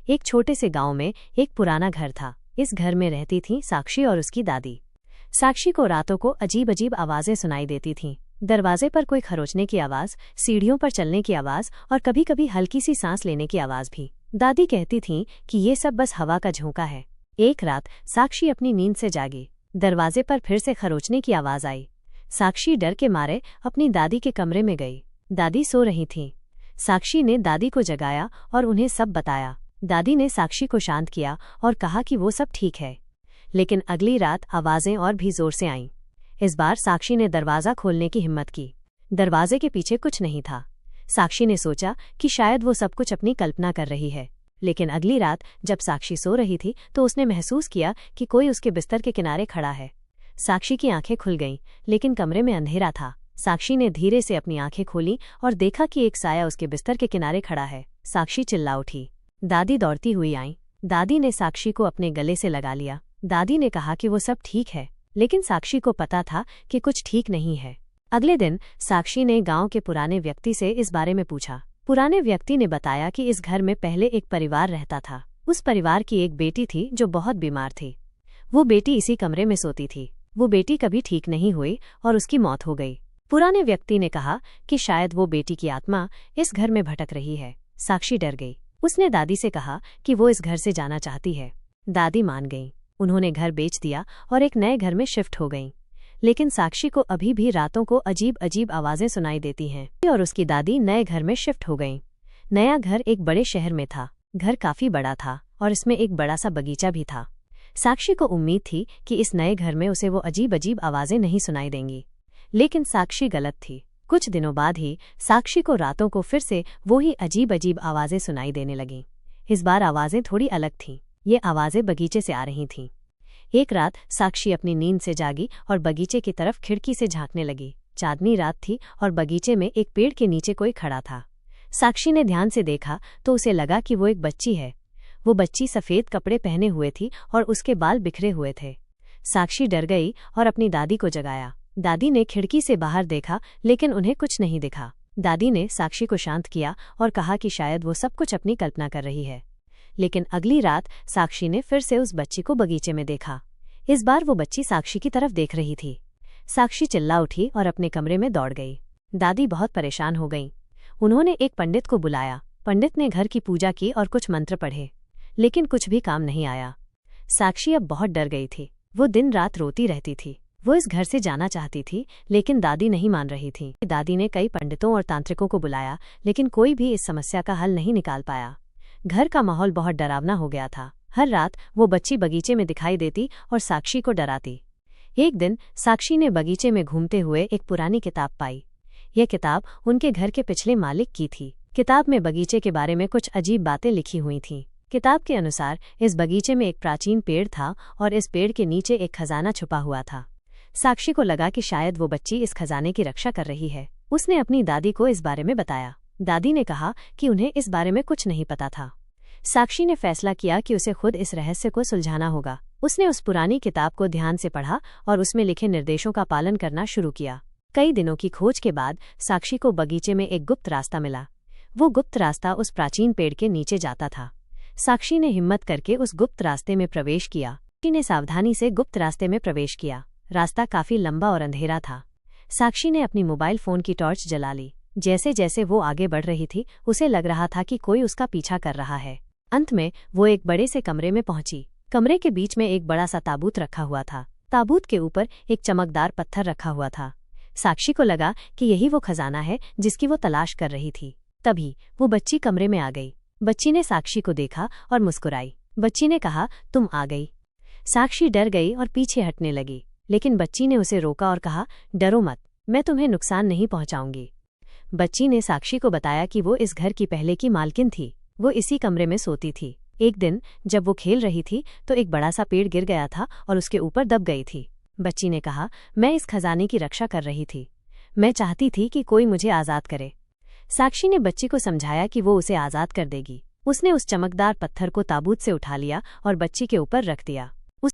एक छोटे से गांव में एक पुराना घर था। इस घर में रहती थीं साक्षी और उसकी दादी। साक्षी को रातों को अजीब अजीब आवाजें सुनाई देती थीं। दरवाजे पर कोई खरोचने की आवाज, सीढ़ियों पर चलने की आवाज और कभी कभी हल्की सी सांस लेने की आवाज भी। दादी कहती थीं कि ये सब बस हवा का झोंका है। एक रात साक्षी अपनी नींद से जागी। दरवाजे पर फिर से खरोचने की आवाज आई। साक्षी डर के मारे अपनी दादी के कमरे में गई। दादी सो रही थीं। साक्षी ने दादी को जगाया और उन्हें सब बताया। दादी ने साक्षी को शांत किया और कहा कि वो सब ठीक है। लेकिन अगली रात आवाजें और भी जोर से आईं। इस बार साक्षी ने दरवाज़ा खोलने की हिम्मत की। दरवाजे के पीछे कुछ नहीं था। साक्षी ने सोचा कि शायद वो सब कुछ अपनी कल्पना कर रही है। लेकिन अगली रात जब साक्षी सो रही थी तो उसने महसूस किया कि कोई उसके बिस्तर के किनारे खड़ा है। साक्षी की आंखें खुल गईं, लेकिन कमरे में अंधेरा था। साक्षी ने धीरे से अपनी आंखें खोली और देखा कि एक साया उसके बिस्तर के किनारे खड़ा है। साक्षी चिल्ला उठी। दादी दौड़ती हुई आई। दादी ने साक्षी को अपने गले से लगा लिया। दादी ने कहा कि वो सब ठीक है, लेकिन साक्षी को पता था कि कुछ ठीक नहीं है। अगले दिन साक्षी ने गांव के पुराने व्यक्ति से इस बारे में पूछा। पुराने व्यक्ति ने बताया कि इस घर में पहले एक परिवार रहता था। उस परिवार की एक बेटी थी जो बहुत बीमार थी। वो बेटी इसी कमरे में सोती थी। वो बेटी कभी ठीक नहीं हुई और उसकी मौत हो गई। पुराने व्यक्ति ने कहा कि शायद वो बेटी की आत्मा इस घर में भटक रही है। साक्षी डर गई। उसने दादी से कहा कि वो इस घर से जाना चाहती है। दादी मान गईं। उन्होंने घर बेच दिया और एक नए घर में शिफ्ट हो गईं। लेकिन साक्षी को अभी भी रातों को अजीब अजीब आवाजें सुनाई देती हैं और उसकी दादी नए घर में शिफ्ट हो गईं। नया घर एक बड़े शहर में था। घर काफी बड़ा था और इसमें एक बड़ा सा बगीचा भी था। साक्षी को उम्मीद थी कि इस नए घर में उसे वो अजीब अजीब आवाजें नहीं सुनाई देंगी, लेकिन साक्षी गलत थी। कुछ दिनों बाद ही साक्षी को रातों को फिर से वही अजीब अजीब आवाजें सुनाई देने लगीं। इस बार आवाजें थोड़ी अलग थीं। ये आवाजें बगीचे से आ रही थीं। एक रात साक्षी अपनी नींद से जागी और बगीचे की तरफ खिड़की से झांकने लगी। चांदनी रात थी और बगीचे में एक पेड़ के नीचे कोई खड़ा था। साक्षी ने ध्यान से देखा तो उसे लगा कि वो एक बच्ची है। वो बच्ची सफेद कपड़े पहने हुए थी और उसके बाल बिखरे हुए थे। साक्षी डर गई और अपनी दादी को जगाया। दादी ने खिड़की से बाहर देखा, लेकिन उन्हें कुछ नहीं दिखा। दादी ने साक्षी को शांत किया और कहा कि शायद वो सब कुछ अपनी कल्पना कर रही है। लेकिन अगली रात साक्षी ने फिर से उस बच्ची को बगीचे में देखा। इस बार वो बच्ची साक्षी की तरफ देख रही थी। साक्षी चिल्ला उठी और अपने कमरे में दौड़ गई। दादी बहुत परेशान हो गईं। उन्होंने एक पंडित को बुलाया। पंडित ने घर की पूजा की और कुछ मंत्र पढ़े, लेकिन कुछ भी काम नहीं आया। साक्षी अब बहुत डर गई थी। वो दिन रात रोती रहती थी। वो इस घर से जाना चाहती थी, लेकिन दादी नहीं मान रही थी। दादी ने कई पंडितों और तांत्रिकों को बुलाया, लेकिन कोई भी इस समस्या का हल नहीं निकाल पाया। घर का माहौल बहुत डरावना हो गया था। हर रात वो बच्ची बगीचे में दिखाई देती और साक्षी को डराती। एक दिन साक्षी ने बगीचे में घूमते हुए एक पुरानी किताब पाई। यह किताब उनके घर के पिछले मालिक की थी। किताब में बगीचे के बारे में कुछ अजीब बातें लिखी हुई थीं। किताब के अनुसार इस बगीचे में एक प्राचीन पेड़ था और इस पेड़ के नीचे एक खजाना छुपा हुआ था। साक्षी को लगा कि शायद वो बच्ची इस खजाने की रक्षा कर रही है। उसने अपनी दादी को इस बारे में बताया। दादी ने कहा कि उन्हें इस बारे में कुछ नहीं पता था। साक्षी ने फैसला किया कि उसे खुद इस रहस्य को सुलझाना होगा। उसने उस पुरानी किताब को ध्यान से पढ़ा और उसमें लिखे निर्देशों का पालन करना शुरू किया। कई दिनों की खोज के बाद साक्षी को बगीचे में एक गुप्त रास्ता मिला। वो गुप्त रास्ता उस प्राचीन पेड़ के नीचे जाता था। साक्षी ने हिम्मत करके उस गुप्त रास्ते में प्रवेश किया। साक्षी ने सावधानी से गुप्त रास्ते में प्रवेश किया। रास्ता काफी लंबा और अंधेरा था। साक्षी ने अपनी मोबाइल फोन की टॉर्च जला ली। जैसे जैसे वो आगे बढ़ रही थी, उसे लग रहा था कि कोई उसका पीछा कर रहा है। अंत में वो एक बड़े से कमरे में पहुंची। कमरे के बीच में एक बड़ा सा ताबूत रखा हुआ था। ताबूत के ऊपर एक चमकदार पत्थर रखा हुआ था। साक्षी को लगा कि यही वो खजाना है जिसकी वो तलाश कर रही थी। तभी वो बच्ची कमरे में आ गई। बच्ची ने साक्षी को देखा और मुस्कुराई। बच्ची ने कहा, तुम आ गई। साक्षी डर गई और पीछे हटने लगी, लेकिन बच्ची ने उसे रोका और कहा, डरो मत, मैं तुम्हें नुकसान नहीं पहुंचाऊंगी। बच्ची ने साक्षी को बताया कि वो इस घर की पहले की मालकिन थी। वो इसी कमरे में सोती थी। एक दिन जब वो खेल रही थी तो एक बड़ा सा पेड़ गिर गया था और उसके ऊपर दब गई थी। बच्ची ने कहा, मैं इस खजाने की रक्षा कर रही थी। मैं चाहती थी कि कोई मुझे आज़ाद करे। साक्षी ने बच्ची को समझाया कि वो उसे आज़ाद कर देगी। उसने उस चमकदार पत्थर को ताबूत से उठा लिया और बच्ची के ऊपर रख दिया।